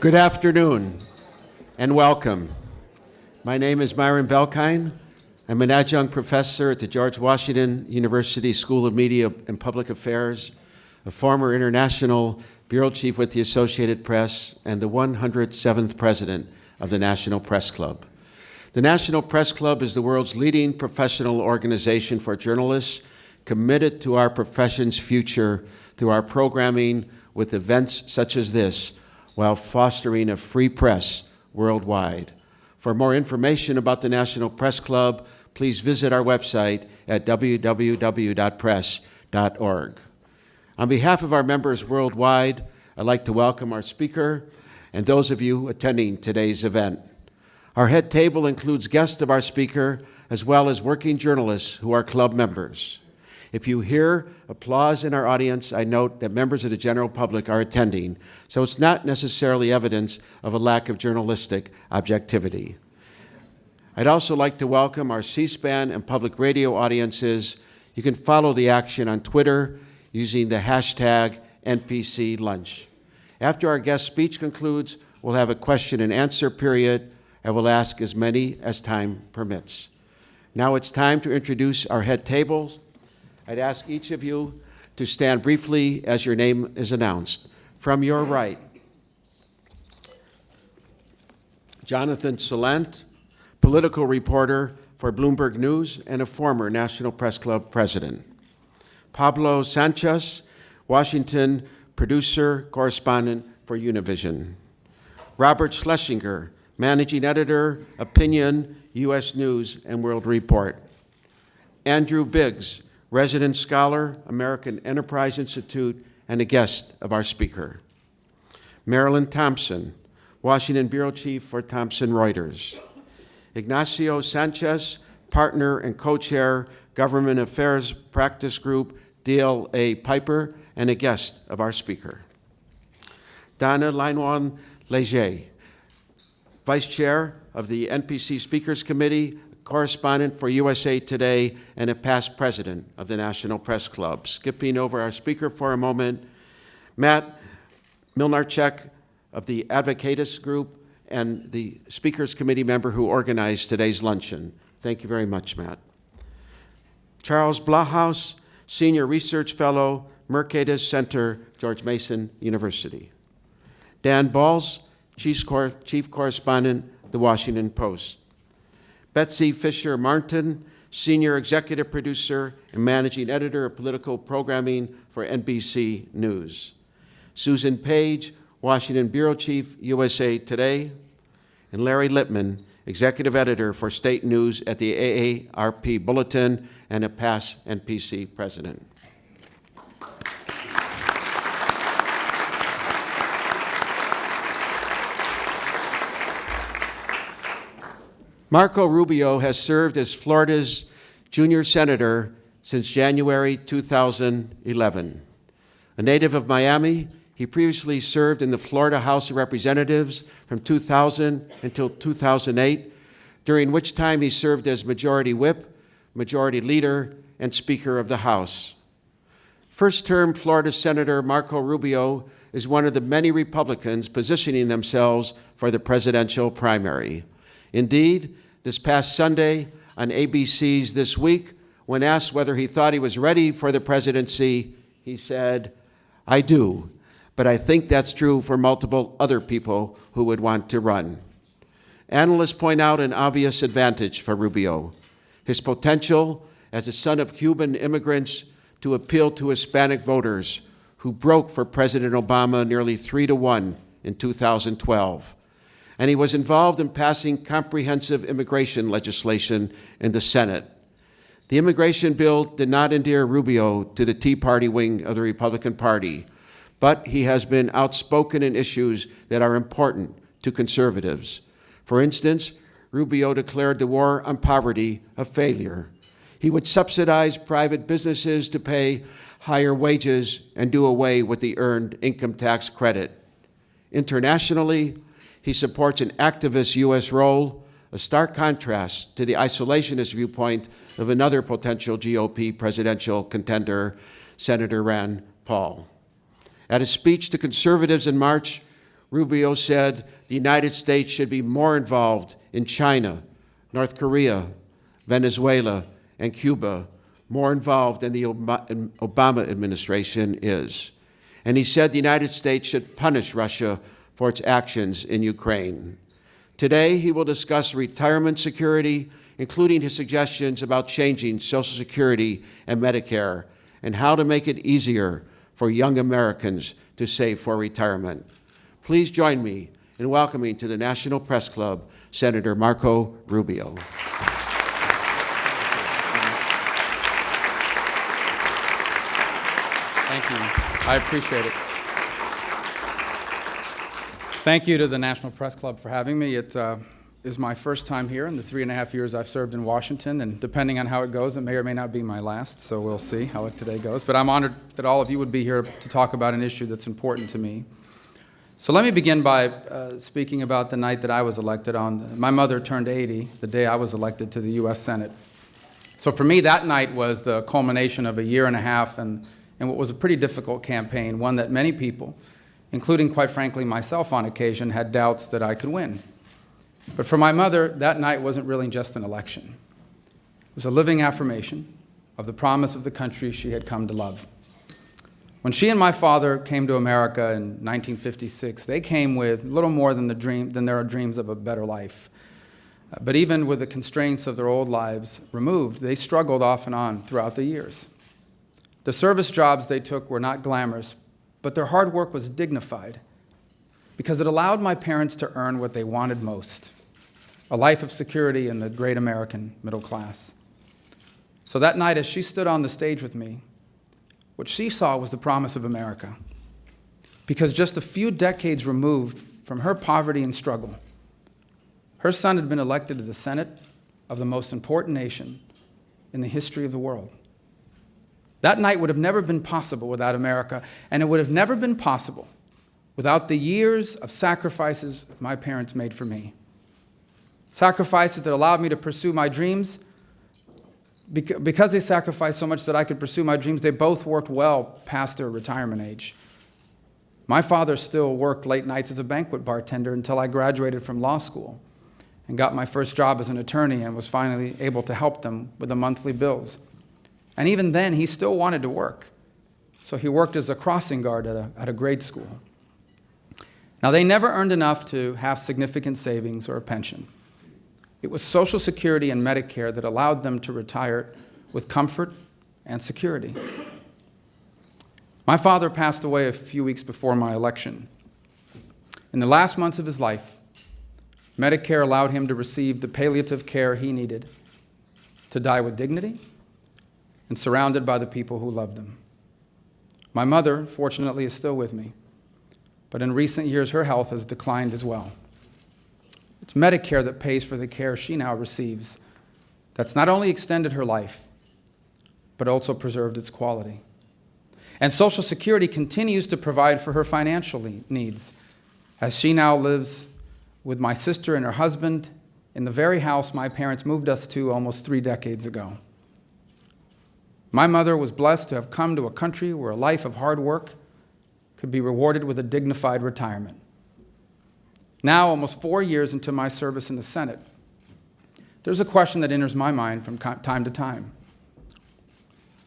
Good afternoon and welcome. My name is Myron Belkine. I'm an adjunct professor at the George Washington University School of Media and Public Affairs, a former international bureau chief with the Associated Press, and the 107th president of the National Press Club. The National Press Club is the world's leading professional organization for journalists committed to our profession's future through our programming with events such as this, while fostering a free press worldwide. For more information about the National Press Club, please visit our website at www.press.org. On behalf of our members worldwide, I'd like to welcome our speaker and those of you attending today's event. Our head table includes guests of our speaker, as well as working journalists who are club members. If you hear applause in our audience, I note that members of the general public are attending, so it's not necessarily evidence of a lack of journalistic objectivity. I'd also like to welcome our C-SPAN and public radio audiences. You can follow the action on Twitter using the hashtag NPCLunch. After our guest speech concludes, we'll have a question and answer period, and we'll ask as many as time permits. Now it's time to introduce our head tables. I'd ask each of you to stand briefly as your name is announced. From your right, Jonathan Salant, political reporter for Bloomberg News and a former National Press Club president. Pablo Sanchez, Washington producer, correspondent for Univision. Robert Schlesinger, managing editor, Opinion, U.S. News and World Report. Andrew Biggs, resident scholar, American Enterprise Institute, and a guest of our speaker. Marilyn Thompson, Washington bureau chief for Thomson Reuters. Ignacio Sanchez, partner and co-chair, Government Affairs Practice Group, DLA Piper, and a guest of our speaker. Donna Lainwan Leger, vice chair of the NPC Speakers Committee, correspondent for USA Today, and a past president of the National Press Club. Skipping over our speaker for a moment, Matt Milnarchek of the Advocatus Group and the Speakers Committee member who organized today's luncheon. Thank you very much, Matt. Charles Blahaus, senior research fellow, Mercatus Center, George Mason University. Dan Balls, chief correspondent, The Washington Post. Betsy Fisher Martin, senior executive producer and managing editor of political programming for NBC News. Susan Page, Washington bureau chief, USA Today. And Larry Lippman, executive editor for state news at the AARP Bulletin and a past NPC president. Marco Rubio has served as Florida's junior senator since January 2011. A native of Miami, he previously served in the Florida House of Representatives from 2000 until 2008, during which time he served as Majority Whip, Majority Leader, and Speaker of the House. First-term Florida Senator Marco Rubio is one of the many Republicans positioning themselves for the presidential primary. Indeed, this past Sunday on ABC's This Week, when asked whether he thought he was ready for the presidency, he said, "I do, but I think that's true for multiple other people who would want to run." Analysts point out an obvious advantage for Rubio: his potential as a son of Cuban immigrants to appeal to Hispanic voters who broke for President Obama nearly 3-1 in 2012. And he was involved in passing comprehensive immigration legislation in the Senate. The immigration bill did not endear Rubio to the Tea Party wing of the Republican Party, but he has been outspoken in issues that are important to conservatives. For instance, Rubio declared the war on poverty a failure. He would subsidize private businesses to pay higher wages and do away with the earned income tax credit. Internationally, he supports an activist U.S. role, a stark contrast to the isolationist viewpoint of another potential GOP presidential contender, Senator Rand Paul. At a speech to conservatives in March, Rubio said the United States should be more involved in China, North Korea, Venezuela, and Cuba, more involved than the Obama administration is. And he said the United States should punish Russia for its actions in Ukraine. Today, he will discuss retirement security, including his suggestions about changing Social Security and Medicare, and how to make it easier for young Americans to save for retirement. Please join me in welcoming to the National Press Club, Senator Marco Rubio. Thank you. I appreciate it. Thank you to the National Press Club for having me. It is my first time here in the 3.5 years I've served in Washington, and depending on how it goes, it may or may not be my last, so we'll see how today goes. But I'm honored that all of you would be here to talk about an issue that's important to me. So let me begin by speaking about the night that I was elected on. My mother turned 80 the day I was elected to the U.S. Senate. So for me, that night was the culmination of a 1.5 years and what was a pretty difficult campaign, one that many people, including, quite frankly, myself on occasion, had doubts that I could win. But for my mother, that night wasn't really just an election. It was a living affirmation of the promise of the country she had come to love. When she and my father came to America in 1956, they came with little more than their dreams of a better life. But even with the constraints of their old lives removed, they struggled off and on throughout the years. The service jobs they took were not glamorous, but their hard work was dignified because it allowed my parents to earn what they wanted most, a life of security in the great American middle class. So that night, as she stood on the stage with me, what she saw was the promise of America, because just a few decades removed from her poverty and struggle, her son had been elected to the Senate of the most important nation in the history of the world. That night would have never been possible without America, and it would have never been possible without the years of sacrifices my parents made for me. Sacrifices that allowed me to pursue my dreams. Because they sacrificed so much that I could pursue my dreams, they both worked well past their retirement age. My father still worked late nights as a banquet bartender until I graduated from law school and got my first job as an attorney and was finally able to help them with the monthly bills. And even then, he still wanted to work. So he worked as a crossing guard at a grade school. Now, they never earned enough to have significant savings or a pension. It was Social Security and Medicare that allowed them to retire with comfort and security. My father passed away a few weeks before my election. In the last months of his life, Medicare allowed him to receive the palliative care he needed to die with dignity and surrounded by the people who loved him. My mother, fortunately, is still with me, but in recent years, her health has declined as well. It's Medicare that pays for the care she now receives. That's not only extended her life, but also preserved its quality. And Social Security continues to provide for her financial needs, as she now lives with my sister and her husband in the very house my parents moved us to almost 3 decades ago. My mother was blessed to have come to a country where a life of hard work could be rewarded with a dignified retirement. Now, almost 4 years into my service in the Senate, there's a question that enters my mind from time to time.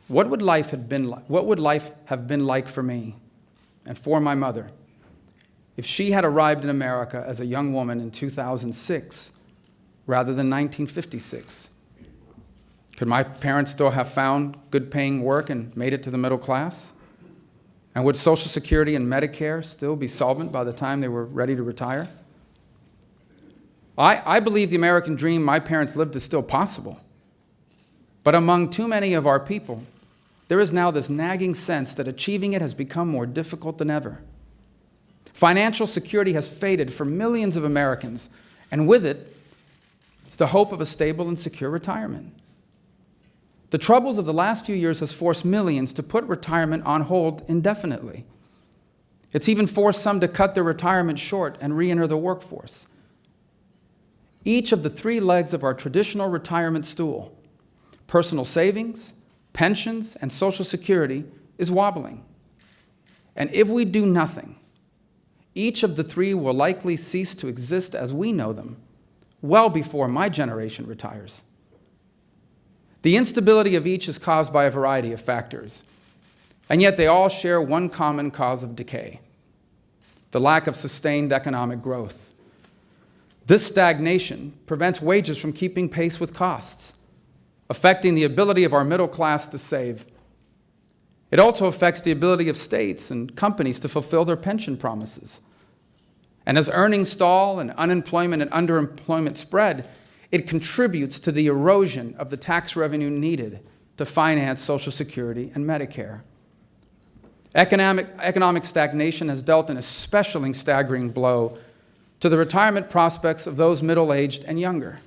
What would life have been like for me and for my mother if she had arrived in America as a young woman in 2006 rather than 1956? Could my parents still have found good-paying work and made it to the middle class? And would Social Security and Medicare still be solvent by the time they were ready to retire? I believe the American dream my parents lived is still possible. But among too many of our people, there is now this nagging sense that achieving it has become more difficult than ever. Financial security has faded for millions of Americans, and with it, it's the hope of a stable and secure retirement. The troubles of the last few years has forced millions to put retirement on hold indefinitely. It's even forced some to cut their retirement short and re-enter the workforce. Each of the 3 legs of our traditional retirement stool, personal savings, pensions, and Social Security, is wobbling. And if we do nothing, each of the three will likely cease to exist as we know them well before my generation retires. The instability of each is caused by a variety of factors, and yet they all share one common cause of decay: the lack of sustained economic growth. This stagnation prevents wages from keeping pace with costs, affecting the ability of our middle class to save. It also affects the ability of states and companies to fulfill their pension promises. And as earnings stall and unemployment and underemployment spread, it contributes to the erosion of the tax revenue needed to finance Social Security and Medicare. Economic stagnation has dealt an especially staggering blow to the retirement prospects of those middle-aged and younger.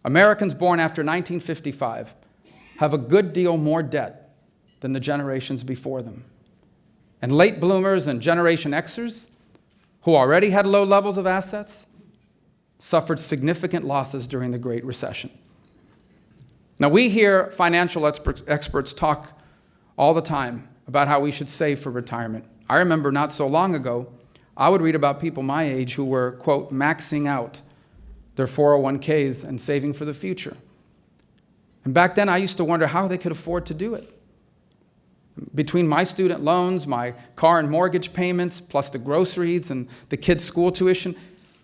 Americans born after 1955 have a good deal more debt than the generations before them. And late bloomers and Generation Xers, who already had low levels of assets, suffered significant losses during the Great Recession. Now, we hear financial experts talk all the time about how we should save for retirement. I remember not so long ago, I would read about people my age who were, quote, maxing out their 401ks and saving for the future. And back then, I used to wonder how they could afford to do it. Between my student loans, my car and mortgage payments, plus the groceries and the kids' school tuition,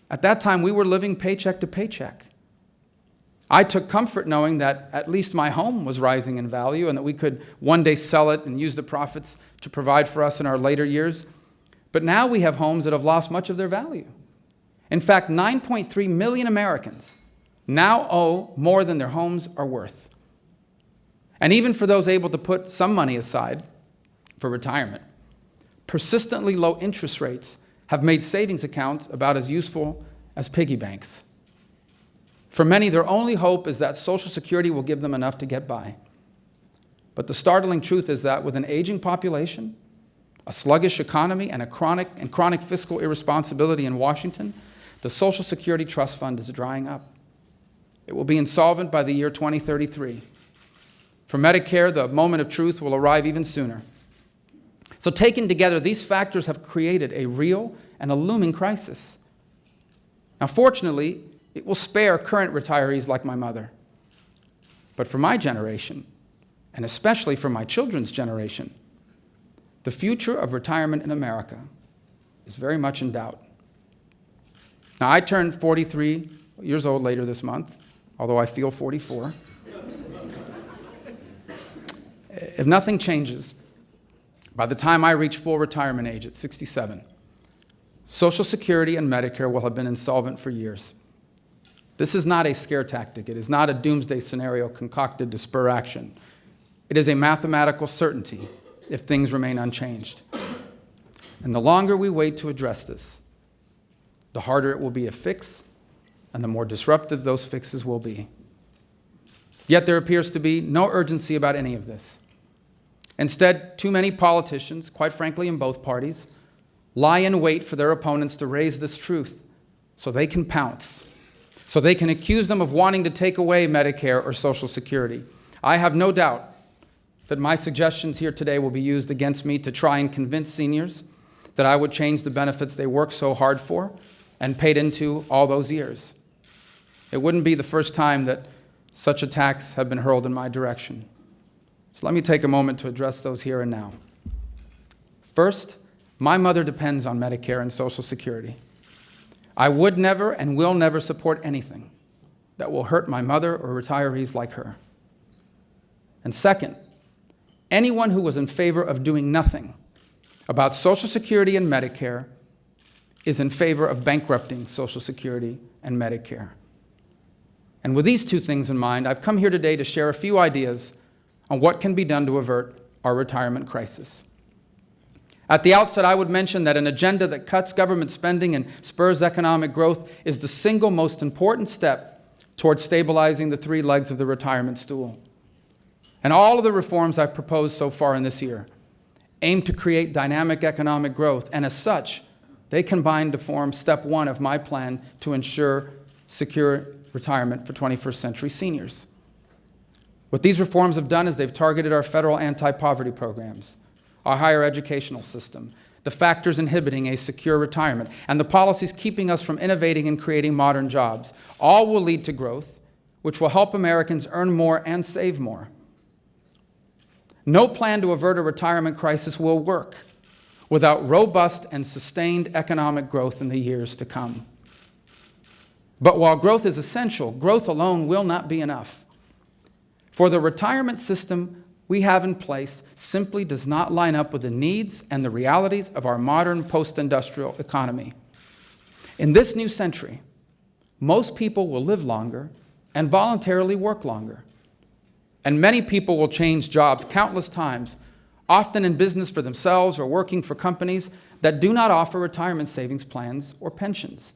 at that time, we were living paycheck to paycheck. I took comfort knowing that at least my home was rising in value and that we could one day sell it and use the profits to provide for us in our later years. But now we have homes that have lost much of their value. In fact, 9.3 million Americans now owe more than their homes are worth. And even for those able to put some money aside for retirement, persistently low interest rates have made savings accounts about as useful as piggy banks. For many, their only hope is that Social Security will give them enough to get by. But the startling truth is that with an aging population, a sluggish economy, and chronic fiscal irresponsibility in Washington, the Social Security Trust Fund is drying up. It will be insolvent by the year 2033. For Medicare, the moment of truth will arrive even sooner. So taken together, these factors have created a real and a looming crisis. Now, fortunately, it will spare current retirees like my mother. But for my generation, and especially for my children's generation, the future of retirement in America is very much in doubt. Now, I turned 43 years old later this month, although I feel 44. If nothing changes, by the time I reach full retirement age at 67, Social Security and Medicare will have been insolvent for years. This is not a scare tactic. It is not a doomsday scenario concocted to spur action. It is a mathematical certainty if things remain unchanged. And the longer we wait to address this, the harder it will be to fix, and the more disruptive those fixes will be. Yet there appears to be no urgency about any of this. Instead, too many politicians, quite frankly in both parties, lie in wait for their opponents to raise this truth so they can pounce, so they can accuse them of wanting to take away Medicare or Social Security. I have no doubt that my suggestions here today will be used against me to try and convince seniors that I would change the benefits they worked so hard for and paid into all those years. It wouldn't be the first time that such attacks have been hurled in my direction. So let me take a moment to address those here and now. First, my mother depends on Medicare and Social Security. I would never and will never support anything that will hurt my mother or retirees like her. And second, anyone who was in favor of doing nothing about Social Security and Medicare is in favor of bankrupting Social Security and Medicare. And with these two things in mind, I've come here today to share a few ideas on what can be done to avert our retirement crisis. At the outset, I would mention that an agenda that cuts government spending and spurs economic growth is the single most important step towards stabilizing the three legs of the retirement stool. And all of the reforms I've proposed so far in this year aim to create dynamic economic growth, and as such, they combine to form step one of my plan to ensure secure retirement for 21st century seniors. What these reforms have done is they've targeted our federal anti-poverty programs, our higher educational system. the factors inhibiting a secure retirement, and the policies keeping us from innovating and creating modern jobs, all will lead to growth, which will help Americans earn more and save more. No plan to avert a retirement crisis will work without robust and sustained economic growth in the years to come. But while growth is essential, growth alone will not be enough. For the retirement system we have in place simply does not line up with the needs and the realities of our modern post-industrial economy. In this new century, most people will live longer and voluntarily work longer. And many people will change jobs countless times, often in business for themselves or working for companies that do not offer retirement savings plans or pensions.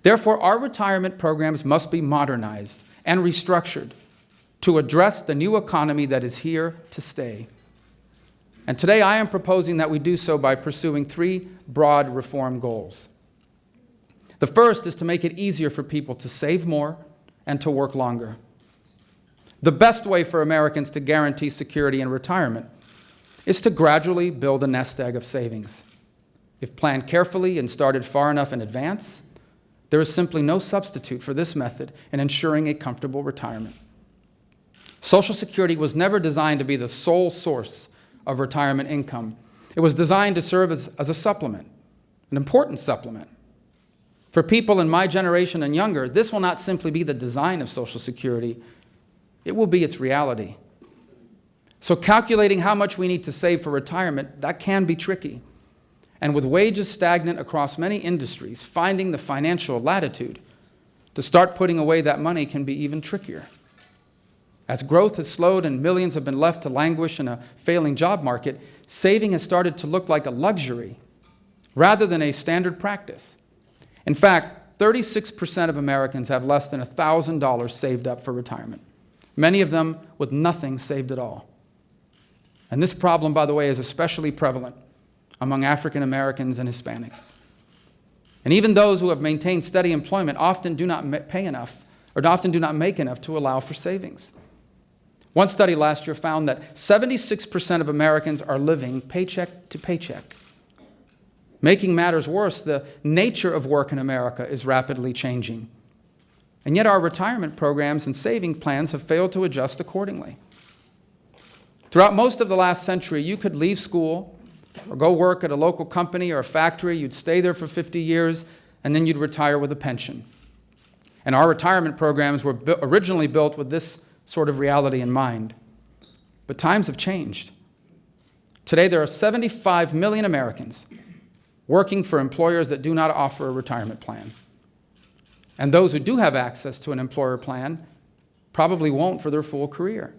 Therefore, our retirement programs must be modernized and restructured to address the new economy that is here to stay. And today I am proposing that we do so by pursuing three broad reform goals. The first is to make it easier for people to save more and to work longer. The best way for Americans to guarantee security in retirement is to gradually build a nest egg of savings. If planned carefully and started far enough in advance, there is simply no substitute for this method in ensuring a comfortable retirement. Social Security was never designed to be the sole source of retirement income. It was designed to serve as a supplement, an important supplement. For people in my generation and younger, this will not simply be the design of Social Security, it will be its reality. So calculating how much we need to save for retirement, that can be tricky. And with wages stagnant across many industries, finding the financial latitude to start putting away that money can be even trickier. As growth has slowed and millions have been left to languish in a failing job market, saving has started to look like a luxury rather than a standard practice. In fact, 36% of Americans have less than $1,000 saved up for retirement, many of them with nothing saved at all. And this problem, by the way, is especially prevalent among African Americans and Hispanics. And even those who have maintained steady employment often do not pay enough, or often do not make enough to allow for savings. One study last year found that 76% of Americans are living paycheck to paycheck. Making matters worse, the nature of work in America is rapidly changing. And yet our retirement programs and saving plans have failed to adjust accordingly. Throughout most of the last century, you could leave school or go work at a local company or a factory, you'd stay there for 50 years, and then you'd retire with a pension. And our retirement programs were originally built with this sort of reality in mind. But times have changed. Today there are 75 million Americans working for employers that do not offer a retirement plan. And those who do have access to an employer plan probably won't for their full career.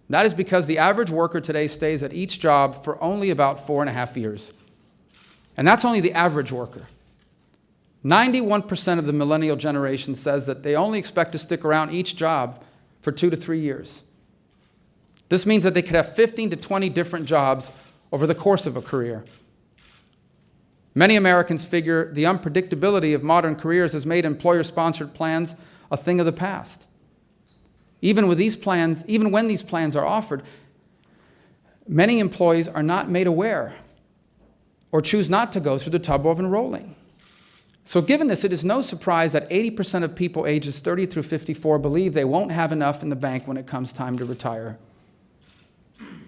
That is because the average worker today stays at each job for only about 4.5 years. And that's only the average worker. 91% of the millennial generation says that they only expect to stick around each job for 2 to 3 years. This means that they could have 15 to 20 different jobs over the course of a career. Many Americans figure the unpredictability of modern careers has made employer-sponsored plans a thing of the past. Even when these plans are offered, many employees are not made aware or choose not to go through the trouble of enrolling. So given this, it is no surprise that 80% of people ages 30 through 54 believe they won't have enough in the bank when it comes time to retire.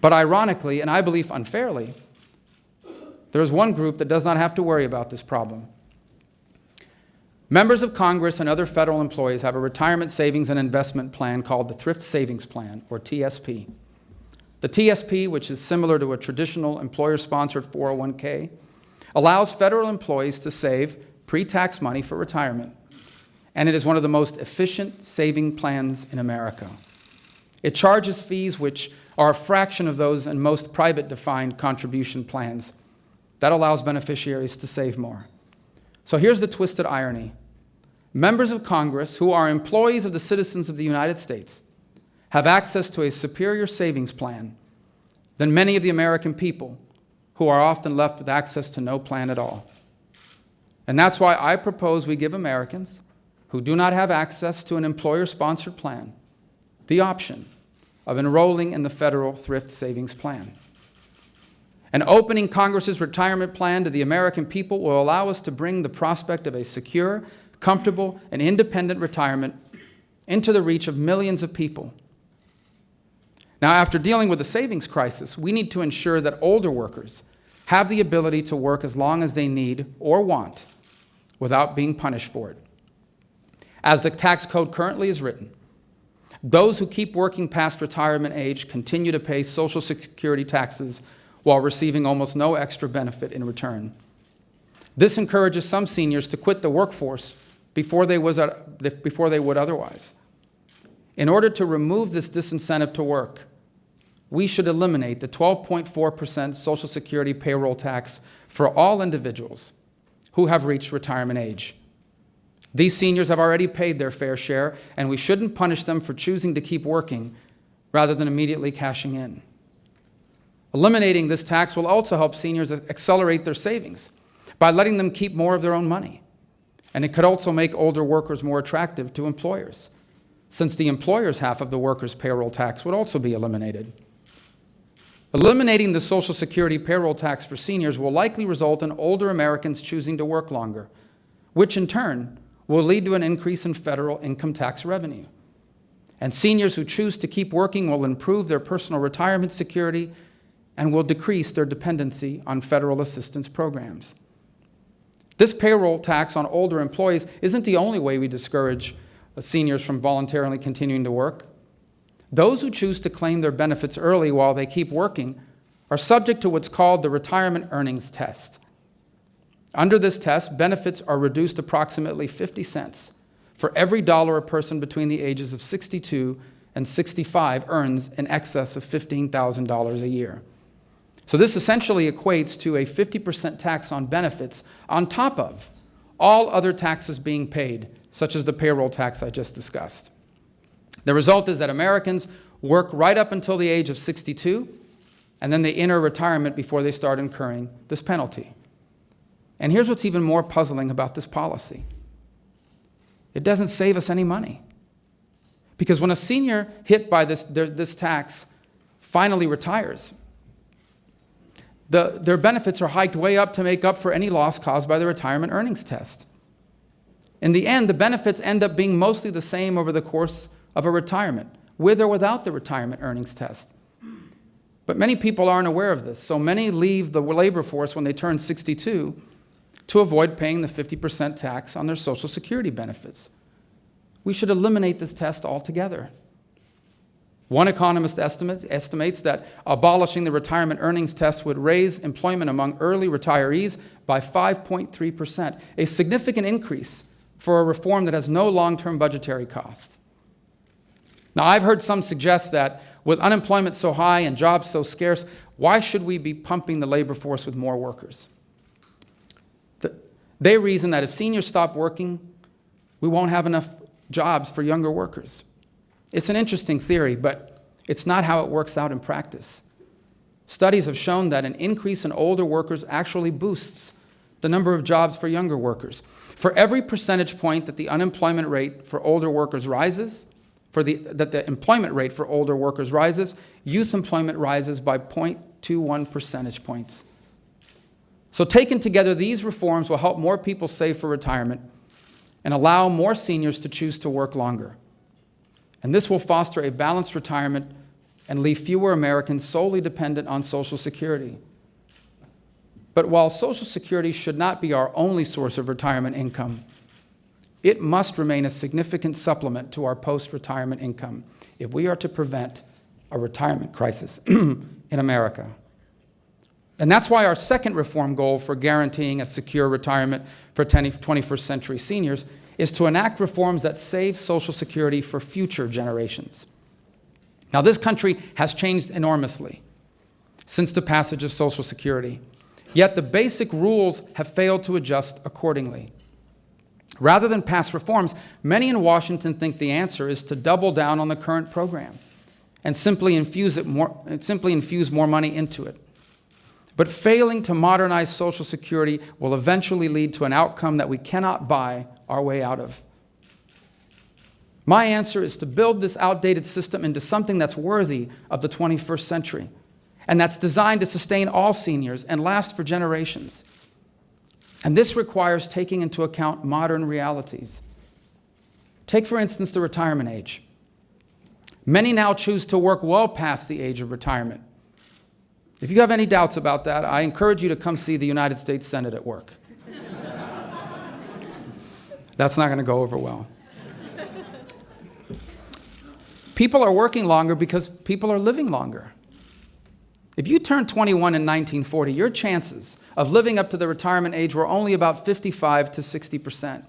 But ironically, and I believe unfairly, there is one group that does not have to worry about this problem. Members of Congress and other federal employees have a retirement savings and investment plan called the Thrift Savings Plan, or TSP. The TSP, which is similar to a traditional employer-sponsored 401k, allows federal employees to save pre-tax money for retirement, and it is one of the most efficient saving plans in America. It charges fees which are a fraction of those in most private defined contribution plans. That allows beneficiaries to save more. So here's the twisted irony. Members of Congress who are employees of the citizens of the United States have access to a superior savings plan than many of the American people who are often left with access to no plan at all. And that's why I propose we give Americans who do not have access to an employer-sponsored plan the option of enrolling in the federal Thrift Savings Plan. And opening Congress's retirement plan to the American people will allow us to bring the prospect of a secure, comfortable, and independent retirement into the reach of millions of people. Now, after dealing with the savings crisis, we need to ensure that older workers have the ability to work as long as they need or want without being punished for it. As the tax code currently is written, those who keep working past retirement age continue to pay Social Security taxes while receiving almost no extra benefit in return. This encourages some seniors to quit the workforce before they would otherwise. In order to remove this disincentive to work, we should eliminate the 12.4% Social Security payroll tax for all individuals who have reached retirement age. These seniors have already paid their fair share, and we shouldn't punish them for choosing to keep working rather than immediately cashing in. Eliminating this tax will also help seniors accelerate their savings by letting them keep more of their own money. And it could also make older workers more attractive to employers, since the employer's half of the workers' payroll tax would also be eliminated. Eliminating the Social Security payroll tax for seniors will likely result in older Americans choosing to work longer, which in turn will lead to an increase in federal income tax revenue. And seniors who choose to keep working will improve their personal retirement security and will decrease their dependency on federal assistance programs. This payroll tax on older employees isn't the only way we discourage seniors from voluntarily continuing to work. Those who choose to claim their benefits early while they keep working are subject to what's called the retirement earnings test. Under this test, benefits are reduced approximately 50 cents for every dollar a person between the ages of 62 and 65 earns in excess of $15,000 a year. So this essentially equates to a 50% tax on benefits on top of all other taxes being paid, such as the payroll tax I just discussed. The result is that Americans work right up until the age of 62, and then they enter retirement before they start incurring this penalty. And here's what's even more puzzling about this policy. It doesn't save us any money. Because when a senior hit by this tax finally retires, their benefits are hiked way up to make up for any loss caused by the retirement earnings test. In the end, the benefits end up being mostly the same over the course of a retirement, with or without the retirement earnings test. But many people aren't aware of this, so many leave the labor force when they turn 62 to avoid paying the 50% tax on their Social Security benefits. We should eliminate this test altogether. One economist estimates that abolishing the retirement earnings test would raise employment among early retirees by 5.3%, a significant increase for a reform that has no long-term budgetary cost. Now, I've heard some suggest that with unemployment so high and jobs so scarce, why should we be pumping the labor force with more workers? They reason that if seniors stop working, we won't have enough jobs for younger workers. It's an interesting theory, but it's not how it works out in practice. Studies have shown that an increase in older workers actually boosts the number of jobs for younger workers. For every percentage point that the unemployment rate for older workers rises, that the employment rate for older workers rises, youth employment rises by 0.21 percentage points. So taken together, these reforms will help more people save for retirement and allow more seniors to choose to work longer. And this will foster a balanced retirement and leave fewer Americans solely dependent on Social Security. But while Social Security should not be our only source of retirement income, it must remain a significant supplement to our post-retirement income if we are to prevent a retirement crisis in America. And that's why our second reform goal for guaranteeing a secure retirement for 21st century seniors is to enact reforms that save Social Security for future generations. Now, this country has changed enormously since the passage of Social Security, yet the basic rules have failed to adjust accordingly. Rather than pass reforms, many in Washington think the answer is to double down on the current program and simply infuse more money into it. But failing to modernize Social Security will eventually lead to an outcome that we cannot buy our way out of. My answer is to build this outdated system into something that's worthy of the 21st century and that's designed to sustain all seniors and last for generations. And this requires taking into account modern realities. Take, for instance, the retirement age. Many now choose to work well past the age of retirement. If you have any doubts about that, I encourage you to come see the United States Senate at work. That's not going to go over well. People are working longer because people are living longer. If you turned 21 in 1940, your chances of living up to the retirement age were only about 55 to 60%.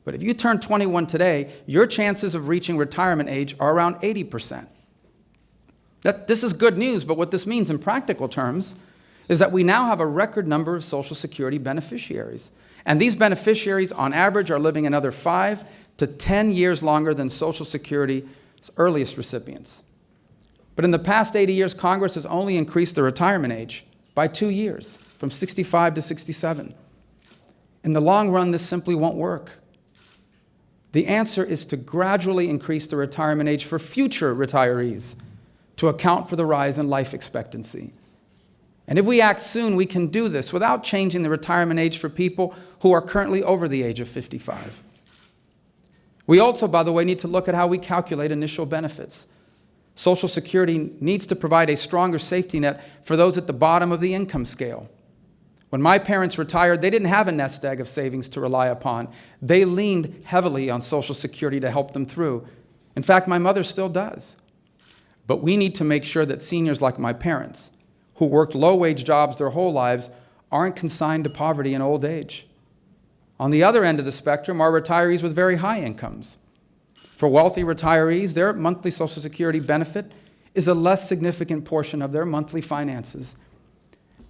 But if you turn 21 today, your chances of reaching retirement age are around 80%. This is good news, but what this means in practical terms is that we now have a record number of Social Security beneficiaries. And these beneficiaries, on average, are living another 5 to 10 years longer than Social Security's earliest recipients. But in the past 80 years, Congress has only increased the retirement age by 2 years, from 65 to 67. In the long run, this simply won't work. The answer is to gradually increase the retirement age for future retirees to account for the rise in life expectancy. And if we act soon, we can do this without changing the retirement age for people who are currently over the age of 55. We also, by the way, need to look at how we calculate initial benefits. Social Security needs to provide a stronger safety net for those at the bottom of the income scale. When my parents retired, they didn't have a nest egg of savings to rely upon. They leaned heavily on Social Security to help them through. In fact, my mother still does. But we need to make sure that seniors like my parents, who worked low-wage jobs their whole lives, aren't consigned to poverty in old age. On the other end of the spectrum are retirees with very high incomes. For wealthy retirees, their monthly Social Security benefit is a less significant portion of their monthly finances.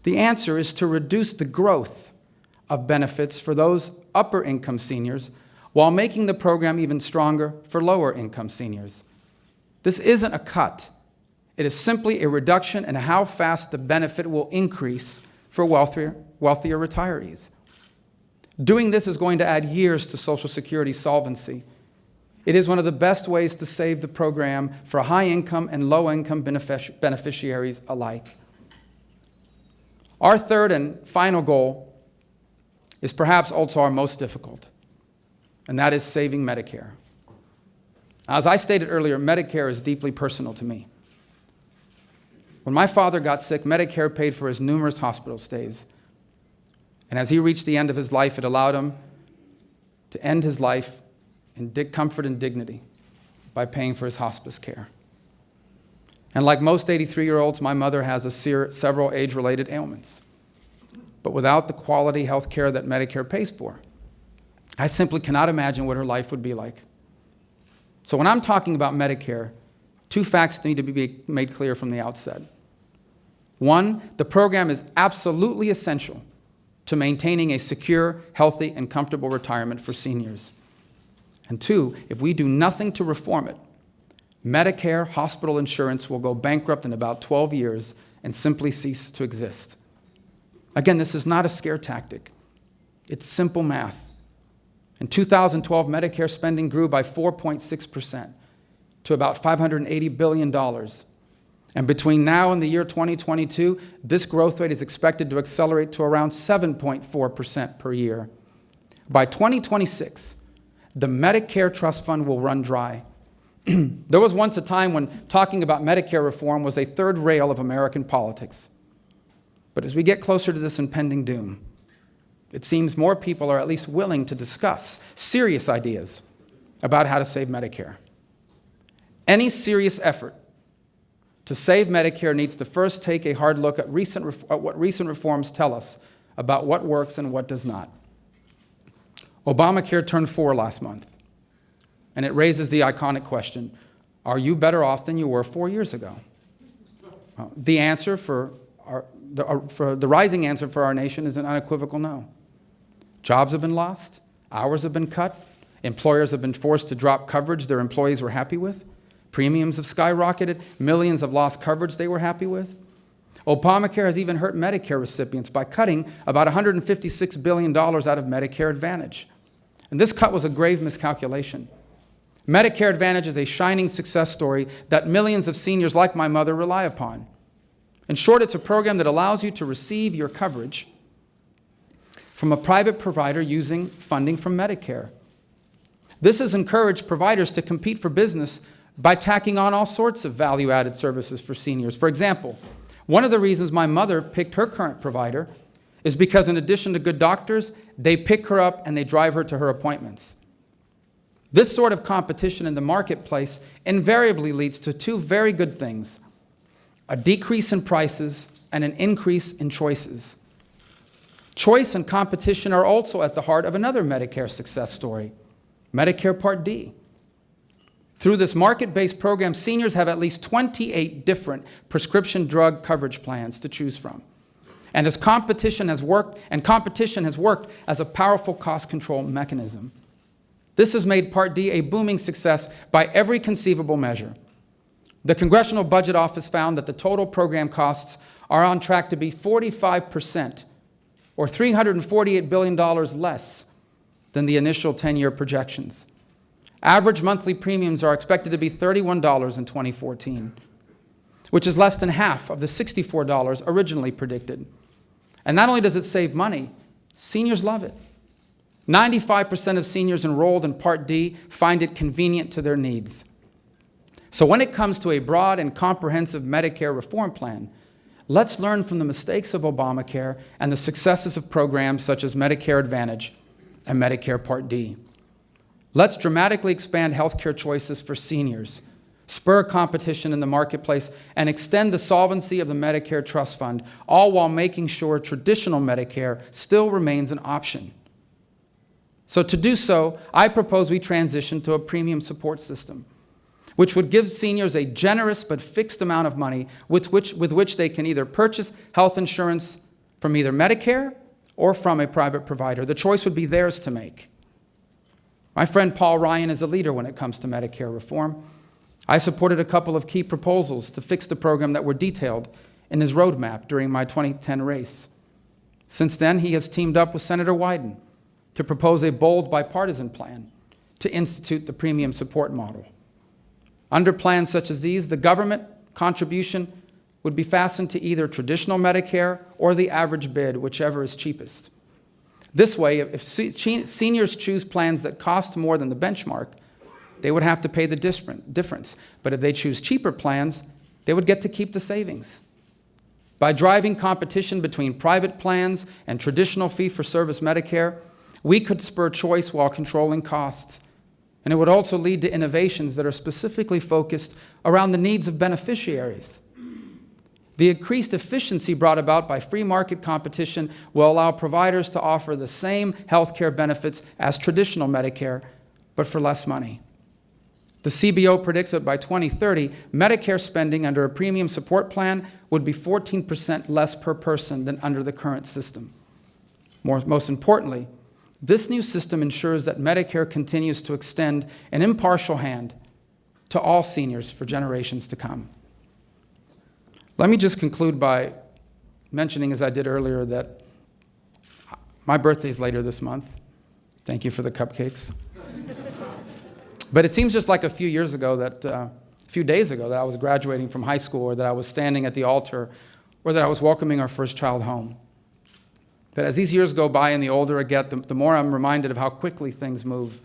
The answer is to reduce the growth of benefits for those upper-income seniors while making the program even stronger for lower-income seniors. This isn't a cut. It is simply a reduction in how fast the benefit will increase for wealthier retirees. Doing this is going to add years to Social Security solvency. It is one of the best ways to save the program for high-income and low-income beneficiaries alike. Our third and final goal is perhaps also our most difficult, and that is saving Medicare. As I stated earlier, Medicare is deeply personal to me. When my father got sick, Medicare paid for his numerous hospital stays. And as he reached the end of his life, it allowed him to end his life in comfort and dignity by paying for his hospice care. And like most 83-year-olds, my mother has several age-related ailments. But without the quality health care that Medicare pays for, I simply cannot imagine what her life would be like. So when I'm talking about Medicare, two facts need to be made clear from the outset. One, the program is absolutely essential to maintaining a secure, healthy, and comfortable retirement for seniors. And two, if we do nothing to reform it, Medicare hospital insurance will go bankrupt in about 12 years and simply cease to exist. Again, this is not a scare tactic. It's simple math. In 2012, Medicare spending grew by 4.6% to about $580 billion. And between now and the year 2022, this growth rate is expected to accelerate to around 7.4% per year. By 2026, the Medicare Trust Fund will run dry. There was once a time when talking about Medicare reform was a third rail of American politics. But as we get closer to this impending doom, it seems more people are at least willing to discuss serious ideas about how to save Medicare. Any serious effort to save Medicare needs to first take a hard look at what recent reforms tell us about what works and what does not. Obamacare turned 4 last month, and it raises the iconic question, are you better off than you were 4 years ago? The rising answer for our nation is an unequivocal no. Jobs have been lost, hours have been cut, employers have been forced to drop coverage their employees were happy with, premiums have skyrocketed, millions have lost coverage they were happy with. Obamacare has even hurt Medicare recipients by cutting about $156 billion out of Medicare Advantage. And this cut was a grave miscalculation. Medicare Advantage is a shining success story that millions of seniors like my mother rely upon. In short, it's a program that allows you to receive your coverage from a private provider using funding from Medicare. This has encouraged providers to compete for business by tacking on all sorts of value-added services for seniors. For example, one of the reasons my mother picked her current provider is because in addition to good doctors, they pick her up and they drive her to her appointments. This sort of competition in the marketplace invariably leads to two very good things: a decrease in prices and an increase in choices. Choice and competition are also at the heart of another Medicare success story, Medicare Part D. Through this market-based program, seniors have at least 28 different prescription drug coverage plans to choose from. And as competition has worked as a powerful cost control mechanism. This has made Part D a booming success by every conceivable measure. The Congressional Budget Office found that the total program costs are on track to be 45%, or $348 billion less than the initial 10-year projections. Average monthly premiums are expected to be $31 in 2014, which is less than half of the $64 originally predicted. And not only does it save money, seniors love it. 95% of seniors enrolled in Part D find it convenient to their needs. So when it comes to a broad and comprehensive Medicare reform plan, let's learn from the mistakes of Obamacare and the successes of programs such as Medicare Advantage and Medicare Part D. Let's dramatically expand healthcare choices for seniors, spur competition in the marketplace, and extend the solvency of the Medicare Trust Fund, all while making sure traditional Medicare still remains an option. So to do so, I propose we transition to a premium support system, which would give seniors a generous but fixed amount of money with which they can either purchase health insurance from either Medicare or from a private provider. The choice would be theirs to make. My friend Paul Ryan is a leader when it comes to Medicare reform. I supported a couple of key proposals to fix the program that were detailed in his roadmap during my 2010 race. Since then, he has teamed up with Senator Wyden to propose a bold bipartisan plan to institute the premium support model. Under plans such as these, the government contribution would be fastened to either traditional Medicare or the average bid, whichever is cheapest. This way, if seniors choose plans that cost more than the benchmark, they would have to pay the difference. But if they choose cheaper plans, they would get to keep the savings. By driving competition between private plans and traditional fee-for-service Medicare, we could spur choice while controlling costs. And it would also lead to innovations that are specifically focused around the needs of beneficiaries. The increased efficiency brought about by free market competition will allow providers to offer the same healthcare benefits as traditional Medicare, but for less money. The CBO predicts that by 2030, Medicare spending under a premium support plan would be 14% less per person than under the current system. Most importantly, this new system ensures that Medicare continues to extend an impartial hand to all seniors for generations to come. Let me just conclude by mentioning, as I did earlier, that my birthday is later this month. Thank you for the cupcakes. But it seems just like a few days ago that I was graduating from high school, or that I was standing at the altar, or that I was welcoming our first child home. But as these years go by and the older I get, the more I'm reminded of how quickly things move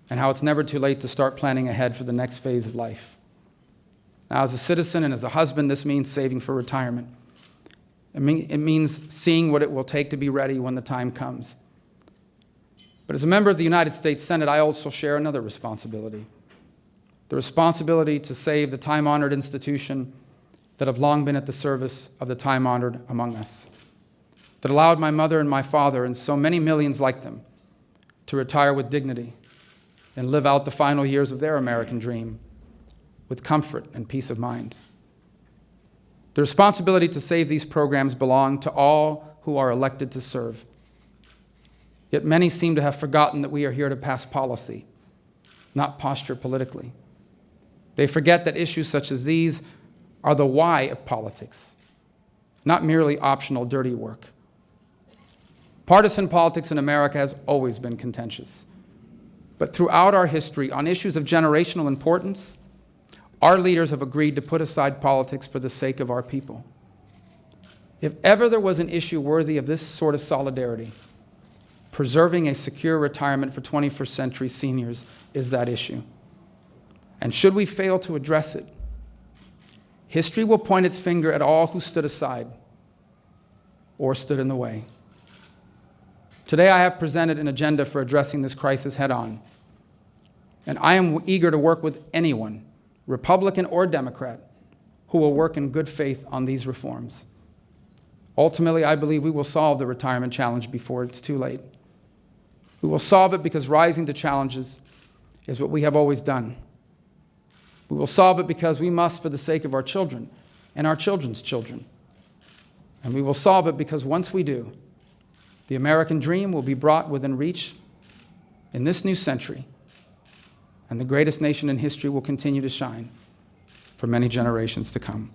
and how it's never too late to start planning ahead for the next phase of life. Now, as a citizen and as a husband, this means saving for retirement. It means seeing what it will take to be ready when the time comes. But as a member of the United States Senate, I also share another responsibility. The responsibility to save the time-honored institution that have long been at the service of the time-honored among us, that allowed my mother and my father, and so many millions like them, to retire with dignity and live out the final years of their American dream with comfort and peace of mind. The responsibility to save these programs belongs to all who are elected to serve. Yet many seem to have forgotten that we are here to pass policy, not posture politically. They forget that issues such as these are the why of politics, not merely optional dirty work. Partisan politics in America has always been contentious. But throughout our history, on issues of generational importance, our leaders have agreed to put aside politics for the sake of our people. If ever there was an issue worthy of this sort of solidarity, preserving a secure retirement for 21st century seniors is that issue. And should we fail to address it, history will point its finger at all who stood aside or stood in the way. Today I have presented an agenda for addressing this crisis head-on, and I am eager to work with anyone, Republican or Democrat, who will work in good faith on these reforms. Ultimately, I believe we will solve the retirement challenge before it's too late. We will solve it because rising to challenges is what we have always done. We will solve it because we must for the sake of our children and our children's children. And we will solve it because once we do, the American dream will be brought within reach in this new century, and the greatest nation in history will continue to shine for many generations to come.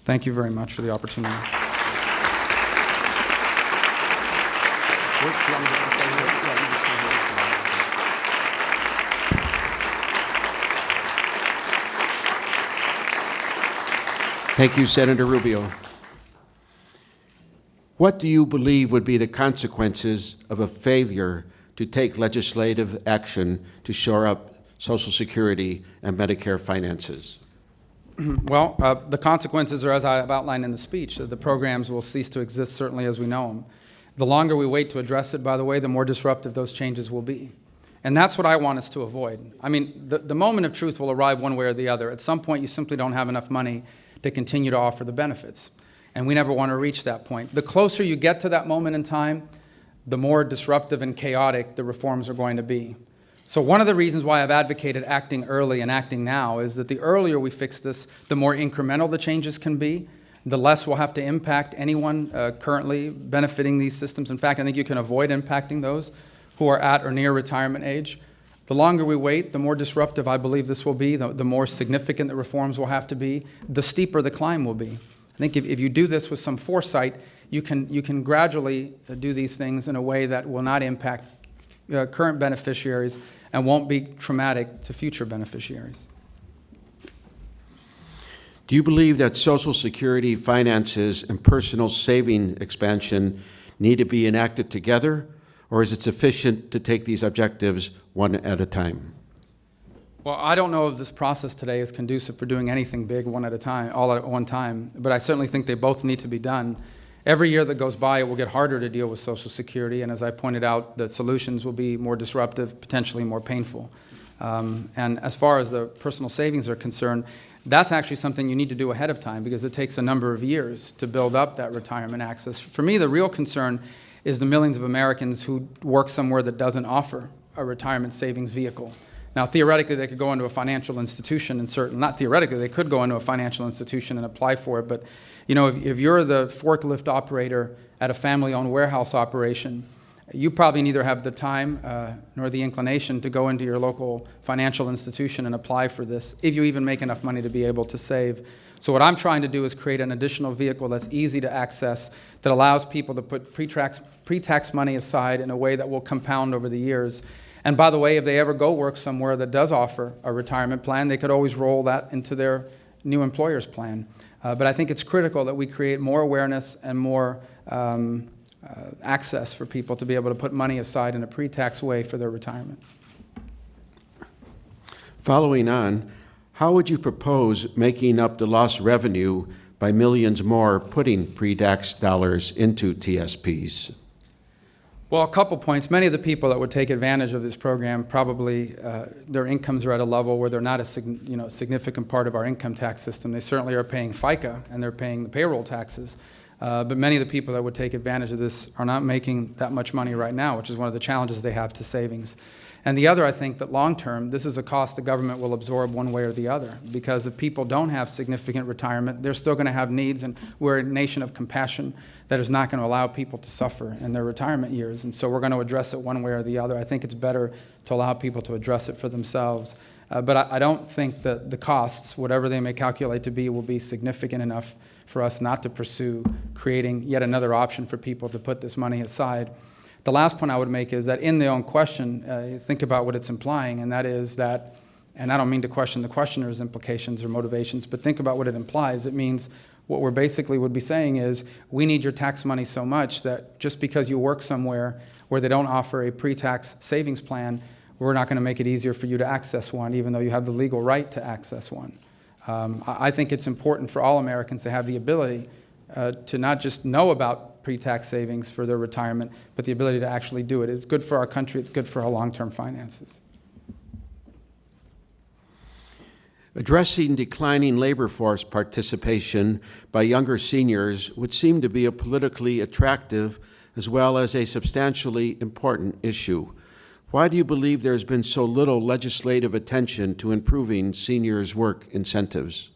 Thank you very much for the opportunity. Thank you, Senator Rubio. What do you believe would be the consequences of a failure to take legislative action to shore up Social Security and Medicare finances? Well, the consequences are, as I have outlined in the speech, that the programs will cease to exist certainly as we know them. The longer we wait to address it, by the way, the more disruptive those changes will be. And that's what I want us to avoid. I mean, the moment of truth will arrive one way or the other. At some point, you simply don't have enough money to continue to offer the benefits. And we never want to reach that point. The closer you get to that moment in time, the more disruptive and chaotic the reforms are going to be. So one of the reasons why I've advocated acting early and acting now is that the earlier we fix this, the more incremental the changes can be, the less we'll have to impact anyone currently benefiting these systems. In fact, I think you can avoid impacting those who are at or near retirement age. The longer we wait, the more disruptive I believe this will be, the more significant the reforms will have to be, the steeper the climb will be. I think if you do this with some foresight, you can gradually do these things in a way that will not impact current beneficiaries and won't be traumatic to future beneficiaries. Do you believe that Social Security finances and personal saving expansion need to be enacted together, or is it sufficient to take these objectives one at a time? Well, I don't know if this process today is conducive for doing anything big one at a time, all at one time, but I certainly think they both need to be done. Every year that goes by, it will get harder to deal with Social Security, and as I pointed out, the solutions will be more disruptive, potentially more painful. And as far as the personal savings are concerned, that's actually something you need to do ahead of time because it takes a number of years to build up that retirement access. For me, the real concern is the millions of Americans who work somewhere that doesn't offer a retirement savings vehicle. Now, theoretically, they could go into a financial institution and not theoretically, they could go into a financial institution and apply for it, but you know, if you're the forklift operator at a family-owned warehouse operation, you probably neither have the time nor the inclination to go into your local financial institution and apply for this, if you even make enough money to be able to save. So what I'm trying to do is create an additional vehicle that's easy to access, that allows people to put pre-tax money aside in a way that will compound over the years. And by the way, if they ever go work somewhere that does offer a retirement plan, they could always roll that into their new employer's plan. But I think it's critical that we create more awareness and more access for people to be able to put money aside in a pre-tax way for their retirement. Following on, how would you propose making up the lost revenue by millions more putting pre-tax dollars into TSPs? Well, a couple points. Many of the people that would take advantage of this program probably their incomes are at a level where they're not a significant part of our income tax system. They certainly are paying FICA and they're paying the payroll taxes. But many of the people that would take advantage of this are not making that much money right now, which is one of the challenges they have to savings. And the other, I think that long term, this is a cost the government will absorb one way or the other, because if people don't have significant retirement, they're still going to have needs, and we're a nation of compassion that is not going to allow people to suffer in their retirement years. And so we're going to address it one way or the other. I think it's better to allow people to address it for themselves. But I don't think that the costs, whatever they may calculate to be, will be significant enough for us not to pursue creating yet another option for people to put this money aside. The last point I would make is that in the own question, think about what it's implying, and that is that, and I don't mean to question the questioner's implications or motivations, but think about what it implies. It means what we're basically would be saying is, we need your tax money so much that just because you work somewhere where they don't offer a pre-tax savings plan, we're not going to make it easier for you to access one, even though you have the legal right to access one. I think it's important for all Americans to have the ability to not just know about pre-tax savings for their retirement, but the ability to actually do it. It's good for our country. It's good for our long-term finances. Addressing declining labor force participation by younger seniors would seem to be a politically attractive as well as a substantially important issue. Why do you believe there's been so little legislative attention to improving seniors' work incentives?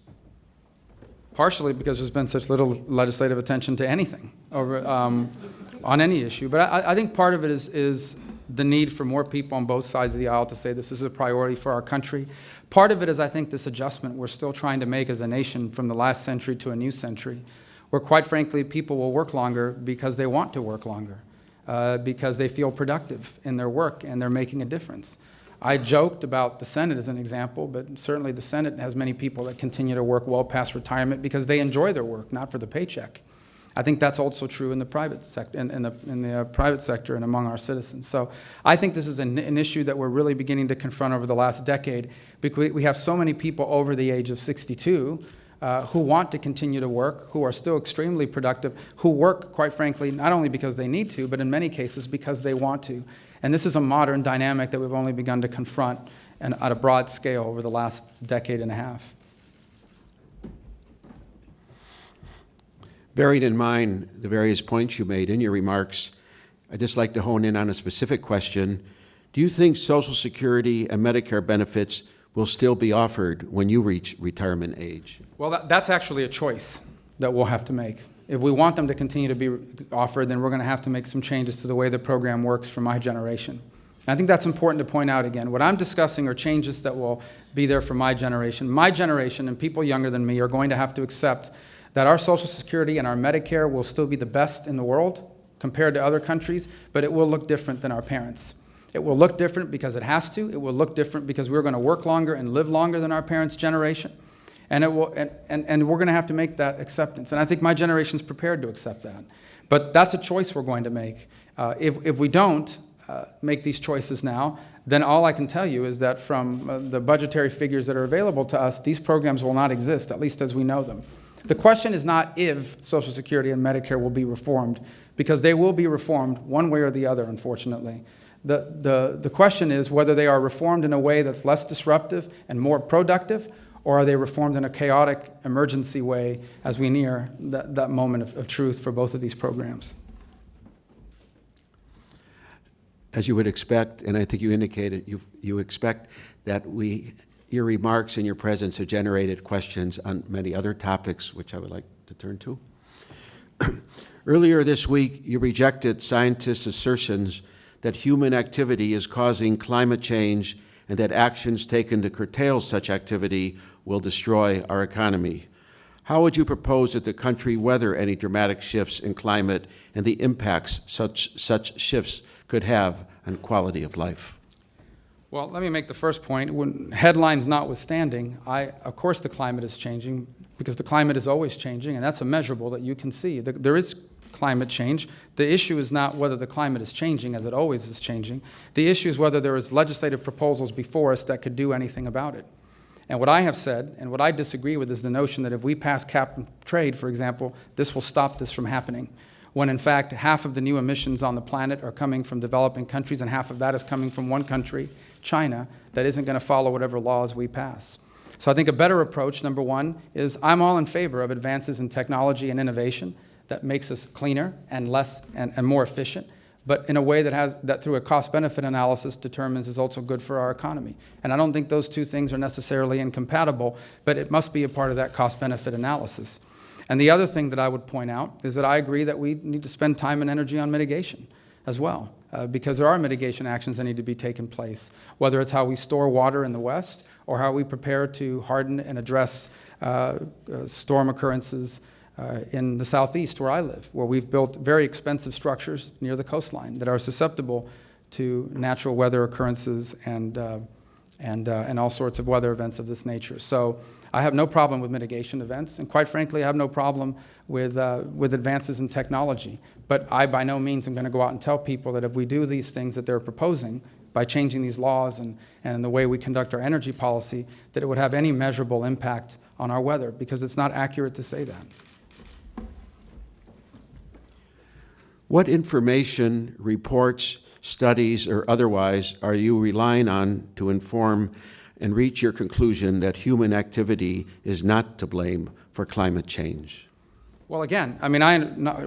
Partially because there's been such little legislative attention to anything on any issue. But I think part of it is the need for more people on both sides of the aisle to say this is a priority for our country. Part of it is, I think, this adjustment we're still trying to make as a nation from the last century to a new century, where, quite frankly, people will work longer because they want to work longer, because they feel productive in their work and they're making a difference. I joked about the Senate as an example, but certainly the Senate has many people that continue to work well past retirement because they enjoy their work, not for the paycheck. I think that's also true in the private sector, in the private sector and among our citizens. So I think this is an issue that we're really beginning to confront over the last decade, because we have so many people over the age of 62 who want to continue to work, who are still extremely productive, who work, quite frankly, not only because they need to, but in many cases because they want to. And this is a modern dynamic that we've only begun to confront and at a broad scale over the last decade and a half. Bearing in mind the various points you made in your remarks, I'd just like to hone in on a specific question. Do you think Social Security and Medicare benefits will still be offered when you reach retirement age? Well, that's actually a choice that we'll have to make. If we want them to continue to be offered, then we're going to have to make some changes to the way the program works for my generation. I think that's important to point out again. What I'm discussing are changes that will be there for my generation. My generation and people younger than me are going to have to accept that our Social Security and our Medicare will still be the best in the world compared to other countries, but it will look different than our parents. It will look different because it has to. It will look different because we're going to work longer and live longer than our parents' generation. And we're going to have to make that acceptance. And I think my generation's prepared to accept that. But that's a choice we're going to make. If we don't make these choices now, then all I can tell you is that from the budgetary figures that are available to us, these programs will not exist, at least as we know them. The question is not if Social Security and Medicare will be reformed, because they will be reformed one way or the other, unfortunately. The question is whether they are reformed in a way that's less disruptive and more productive, or are they reformed in a chaotic emergency way as we near that moment of truth for both of these programs? As you would expect, and I think you indicated, you expect that your remarks and your presence have generated questions on many other topics, which I would like to turn to. Earlier this week, you rejected scientists' assertions that human activity is causing climate change and that actions taken to curtail such activity will destroy our economy. How would you propose that the country weather any dramatic shifts in climate and the impacts such shifts could have on quality of life? Well, let me make the first point. When headlines notwithstanding, of course the climate is changing, because the climate is always changing, and that's a measurable that you can see. There is climate change. The issue is not whether the climate is changing, as it always is changing. The issue is whether there is legislative proposals before us that could do anything about it. And what I have said, and what I disagree with, is the notion that if we pass cap and trade, for example, this will stop this from happening, when in fact half of the new emissions on the planet are coming from developing countries, and half of that is coming from one country, China, that isn't going to follow whatever laws we pass. So I think a better approach, number one, is I'm all in favor of advances in technology and innovation that makes us cleaner and less and more efficient, but in a way that through a cost-benefit analysis determines is also good for our economy. And I don't think those two things are necessarily incompatible, but it must be a part of that cost-benefit analysis. And the other thing that I would point out is that I agree that we need to spend time and energy on mitigation as well, because there are mitigation actions that need to be taken place, whether it's how we store water in the West or how we prepare to harden and address storm occurrences in the Southeast where I live, where we've built very expensive structures near the coastline that are susceptible to natural weather occurrences and all sorts of weather events of this nature. So I have no problem with mitigation events, and quite frankly, I have no problem with advances in technology. But I, by no means, am going to go out and tell people that if we do these things that they're proposing, by changing these laws and the way we conduct our energy policy, that it would have any measurable impact on our weather, because it's not accurate to say that. What information, reports, studies, or otherwise are you relying on to inform and reach your conclusion that human activity is not to blame for climate change? Well, again, I mean,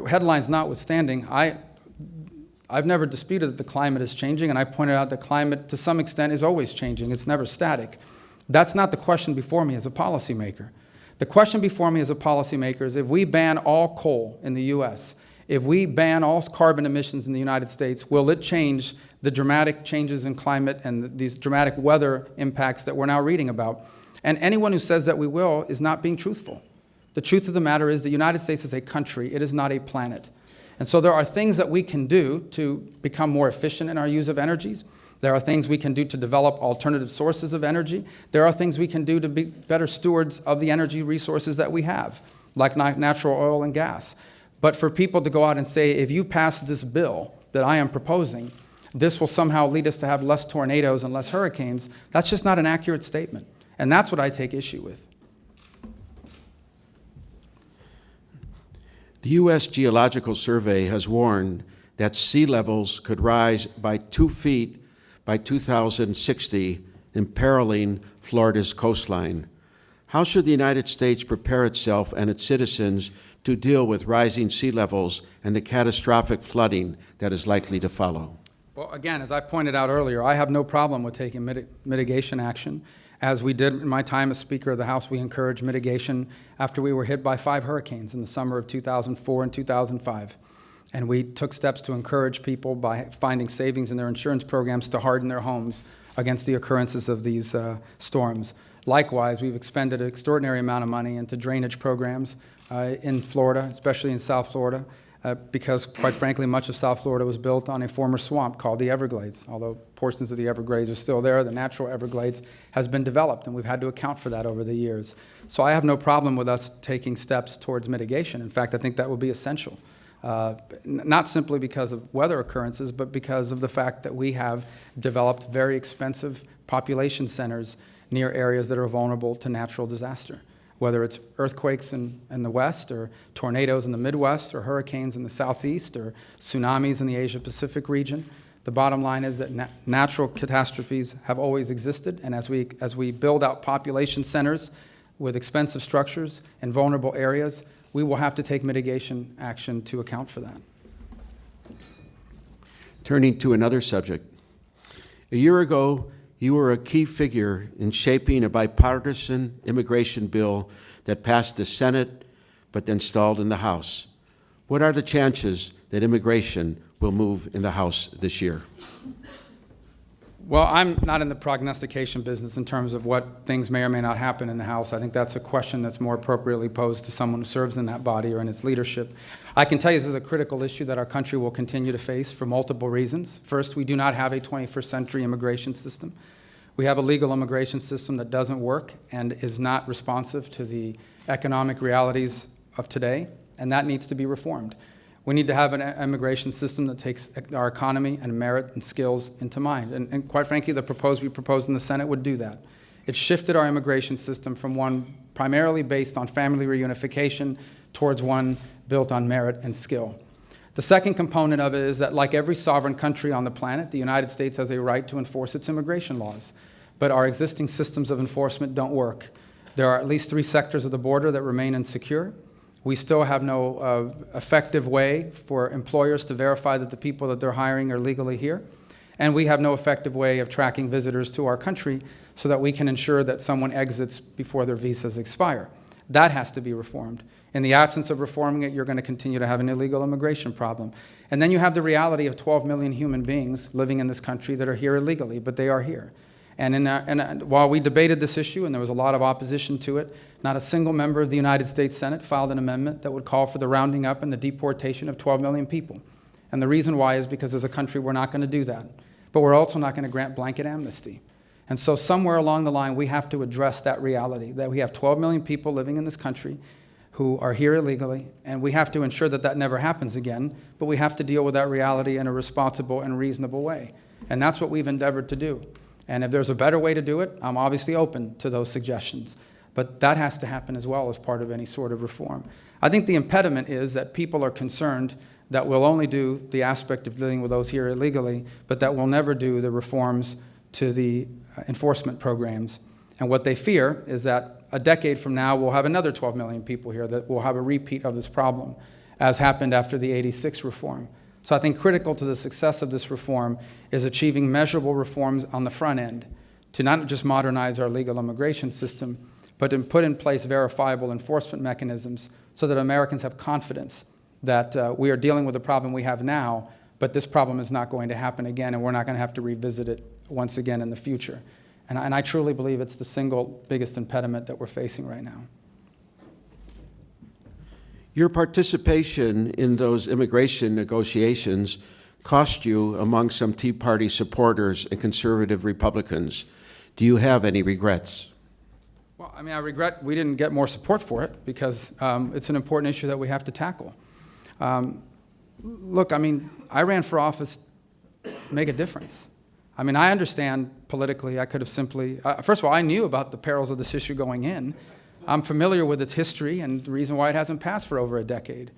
headlines notwithstanding, I've never disputed that the climate is changing, and I pointed out that climate, to some extent, is always changing. It's never static. That's not the question before me as a policymaker. The question before me as a policymaker is, if we ban all coal in the U.S., if we ban all carbon emissions in the United States, will it change the dramatic changes in climate and these dramatic weather impacts that we're now reading about? And anyone who says that we will is not being truthful. The truth of the matter is the United States is a country. It is not a planet. And so there are things that we can do to become more efficient in our use of energies. There are things we can do to develop alternative sources of energy. There are things we can do to be better stewards of the energy resources that we have, like natural oil and gas. But for people to go out and say, if you pass this bill that I am proposing, this will somehow lead us to have less tornadoes and less hurricanes, that's just not an accurate statement. And that's what I take issue with. The U.S. Geological Survey has warned that sea levels could rise by 2 feet by 2060, imperiling Florida's coastline. How should the United States prepare itself and its citizens to deal with rising sea levels and the catastrophic flooding that is likely to follow? Well, again, as I pointed out earlier, I have no problem with taking mitigation action. As we did in my time as Speaker of the House, we encouraged mitigation after we were hit by 5 hurricanes in the summer of 2004 and 2005. And we took steps to encourage people by finding savings in their insurance programs to harden their homes against the occurrences of these storms. Likewise, we've expended an extraordinary amount of money into drainage programs in Florida, especially in South Florida, because, quite frankly, much of South Florida was built on a former swamp called the Everglades. Although portions of the Everglades are still there, the natural Everglades has been developed, and we've had to account for that over the years. So I have no problem with us taking steps towards mitigation. In fact, I think that will be essential, not simply because of weather occurrences, but because of the fact that we have developed very expensive population centers near areas that are vulnerable to natural disaster, whether it's earthquakes in the West, or tornadoes in the Midwest, or hurricanes in the Southeast, or tsunamis in the Asia-Pacific region. The bottom line is that natural catastrophes have always existed, and as we build out population centers with expensive structures in vulnerable areas, we will have to take mitigation action to account for that. Turning to another subject. A year ago, you were a key figure in shaping a bipartisan immigration bill that passed the Senate but then stalled in the House. What are the chances that immigration will move in the House this year? Well, I'm not in the prognostication business in terms of what things may or may not happen in the House. I think that's a question that's more appropriately posed to someone who serves in that body or in its leadership. I can tell you this is a critical issue that our country will continue to face for multiple reasons. First, we do not have a 21st century immigration system. We have a legal immigration system that doesn't work and is not responsive to the economic realities of today, and that needs to be reformed. We need to have an immigration system that takes our economy and merit and skills into mind. And quite frankly, we proposed in the Senate would do that. It shifted our immigration system from one primarily based on family reunification towards one built on merit and skill. The second component of it is that, like every sovereign country on the planet, the United States has a right to enforce its immigration laws. But our existing systems of enforcement don't work. There are at least 3 sectors of the border that remain insecure. We still have no effective way for employers to verify that the people that they're hiring are legally here. And we have no effective way of tracking visitors to our country so that we can ensure that someone exits before their visas expire. That has to be reformed. In the absence of reforming it, you're going to continue to have an illegal immigration problem. And then you have the reality of 12 million human beings living in this country that are here illegally, but they are here. And while we debated this issue, and there was a lot of opposition to it, not a single member of the United States Senate filed an amendment that would call for the rounding up and the deportation of 12 million people. And the reason why is because as a country, we're not going to do that. But we're also not going to grant blanket amnesty. And so somewhere along the line, we have to address that reality, that we have 12 million people living in this country who are here illegally, and we have to ensure that that never happens again, but we have to deal with that reality in a responsible and reasonable way. And that's what we've endeavored to do. And if there's a better way to do it, I'm obviously open to those suggestions. But that has to happen as well as part of any sort of reform. I think the impediment is that people are concerned that we'll only do the aspect of dealing with those here illegally, but that we'll never do the reforms to the enforcement programs. And what they fear is that a decade from now, we'll have another 12 million people here that will have a repeat of this problem, as happened after the '86 reform. So I think critical to the success of this reform is achieving measurable reforms on the front end to not just modernize our legal immigration system, but to put in place verifiable enforcement mechanisms so that Americans have confidence that we are dealing with the problem we have now, but this problem is not going to happen again, and we're not going to have to revisit it once again in the future. And I truly believe it's the single biggest impediment that we're facing right now. Your participation in those immigration negotiations cost you among some Tea Party supporters and conservative Republicans. Do you have any regrets? Well, I mean, I regret we didn't get more support for it because it's an important issue that we have to tackle. Look, I mean, I ran for office to make a difference. I mean, I understand politically I could have simply, first of all, I knew about the perils of this issue going in. I'm familiar with its history and the reason why it hasn't passed for over a decade.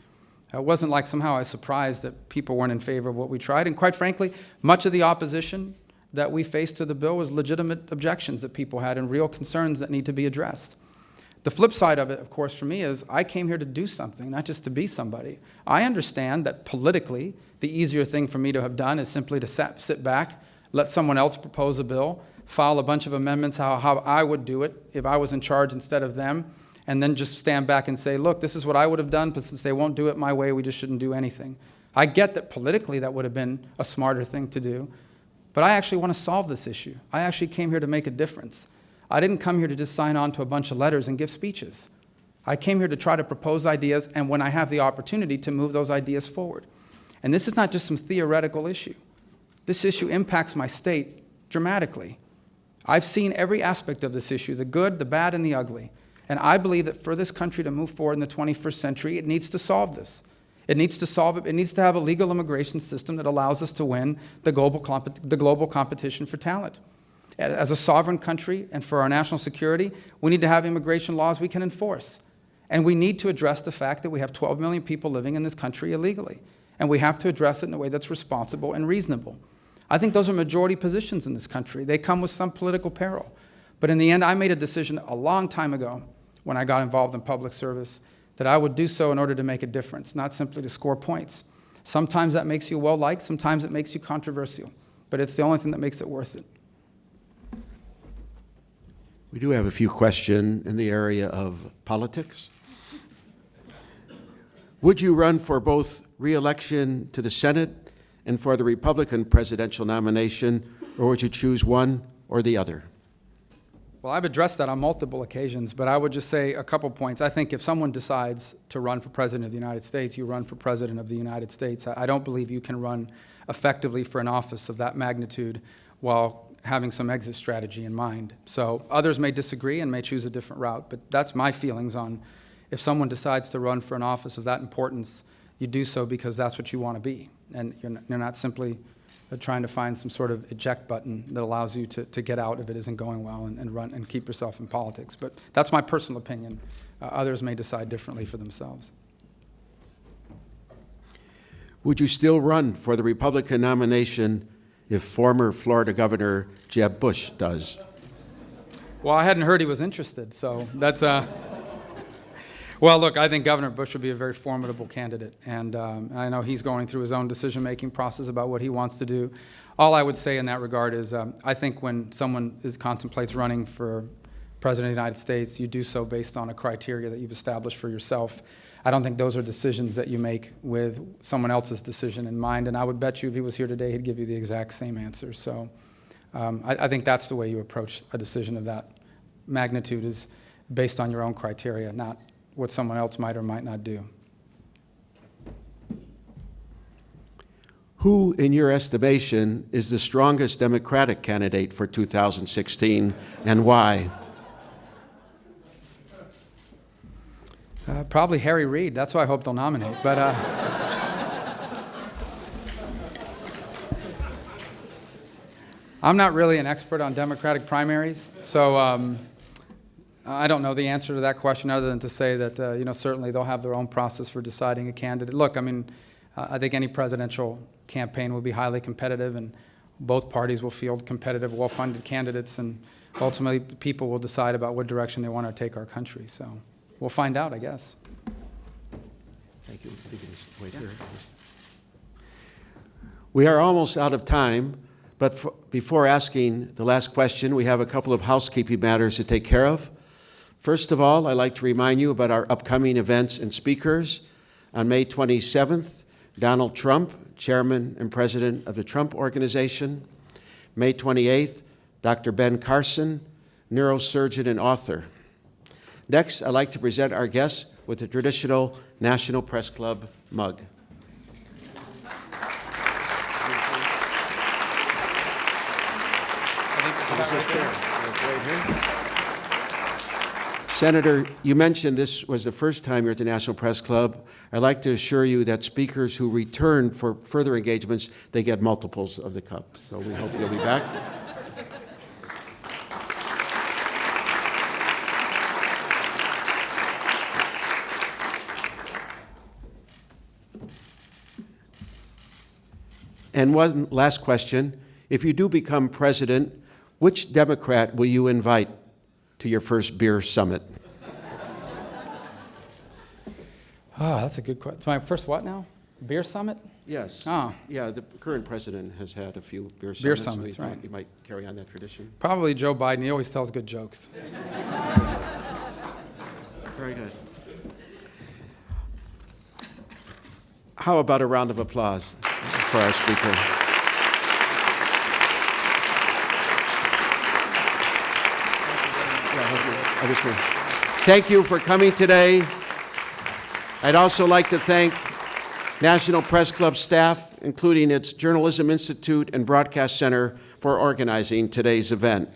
It wasn't like somehow I was surprised that people weren't in favor of what we tried. And quite frankly, much of the opposition that we faced to the bill was legitimate objections that people had and real concerns that need to be addressed. The flip side of it, of course, for me is I came here to do something, not just to be somebody. I understand that politically, the easier thing for me to have done is simply to sit back, let someone else propose a bill, file a bunch of amendments how I would do it if I was in charge instead of them, and then just stand back and say, look, this is what I would have done, but since they won't do it my way, we just shouldn't do anything. I get that politically that would have been a smarter thing to do, but I actually want to solve this issue. I actually came here to make a difference. I didn't come here to just sign on to a bunch of letters and give speeches. I came here to try to propose ideas, and when I have the opportunity, to move those ideas forward. And this is not just some theoretical issue. This issue impacts my state dramatically. I've seen every aspect of this issue, the good, the bad, and the ugly. And I believe that for this country to move forward in the 21st century, it needs to solve this. It needs to solve it. It needs to have a legal immigration system that allows us to win the global competition for talent. As a sovereign country and for our national security, we need to have immigration laws we can enforce. And we need to address the fact that we have 12 million people living in this country illegally. And we have to address it in a way that's responsible and reasonable. I think those are majority positions in this country. They come with some political peril. But in the end, I made a decision a long time ago when I got involved in public service that I would do so in order to make a difference, not simply to score points. Sometimes that makes you well-liked, sometimes it makes you controversial. But it's the only thing that makes it worth it. We do have a few questions in the area of politics. Would you run for both re-election to the Senate and for the Republican presidential nomination, or would you choose one or the other? Well, I've addressed that on multiple occasions, but I would just say a couple points. I think if someone decides to run for president of the United States, you run for president of the United States. I don't believe you can run effectively for an office of that magnitude while having some exit strategy in mind. So others may disagree and may choose a different route, but that's my feelings on if someone decides to run for an office of that importance, you do so because that's what you want to be. And you're not simply trying to find some sort of eject button that allows you to get out if it isn't going well and run and keep yourself in politics. But that's my personal opinion. Others may decide differently for themselves. Would you still run for the Republican nomination if former Florida Governor Jeb Bush does? Well, I hadn't heard he was interested, so that's well, look, I think Governor Bush would be a very formidable candidate, and I know he's going through his own decision-making process about what he wants to do. All I would say in that regard is I think when someone contemplates running for President of the United States, you do so based on a criteria that you've established for yourself. I don't think those are decisions that you make with someone else's decision in mind, and I would bet you if he was here today, he'd give you the exact same answer. So I think that's the way you approach a decision of that magnitude, is based on your own criteria, not what someone else might or might not do. Who, in your estimation, is the strongest Democratic candidate for 2016, and why? Probably Harry Reid. That's who I hope they'll nominate. But I'm not really an expert on Democratic primaries, so I don't know the answer to that question other than to say that certainly they'll have their own process for deciding a candidate. Look, I mean, I think any presidential campaign will be highly competitive, and both parties will field competitive, well-funded candidates, and ultimately people will decide about what direction they want to take our country. So we'll find out, I guess. Thank you. You can just wait here. We are almost out of time, but before asking the last question, we have a couple of housekeeping matters to take care of. First of all, I'd like to remind you about our upcoming events and speakers. On May 27th, Donald Trump, Chairman and President of the Trump Organization. May 28th, Dr. Ben Carson, neurosurgeon and author. Next, I'd like to present our guests with the traditional National Press Club mug. Senator, you mentioned this was the first time you're at the National Press Club. I'd like to assure you that speakers who return for further engagements, they get multiples of the cup. So we hope you'll be back. And one last question. If you do become president, which Democrat will you invite to your first beer summit? Oh, that's a good question. My first what now? Beer summit? Yes. Oh. Yeah, the current president has had a few beer summits. Beer so summits, we thought right. you might carry on that tradition. Probably Joe Biden. He always tells good jokes. Very good. How about a round of applause for our speaker? Thank you for coming today. I'd also like to thank National Press Club staff, including its Journalism Institute and Broadcast Center, for organizing today's event.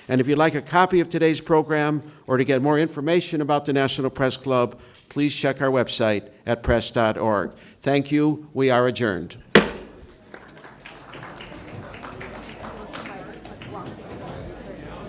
And if you'd like a copy of today's program or to get more information about the National Press Club, please check our website at press.org. Thank you. We are adjourned.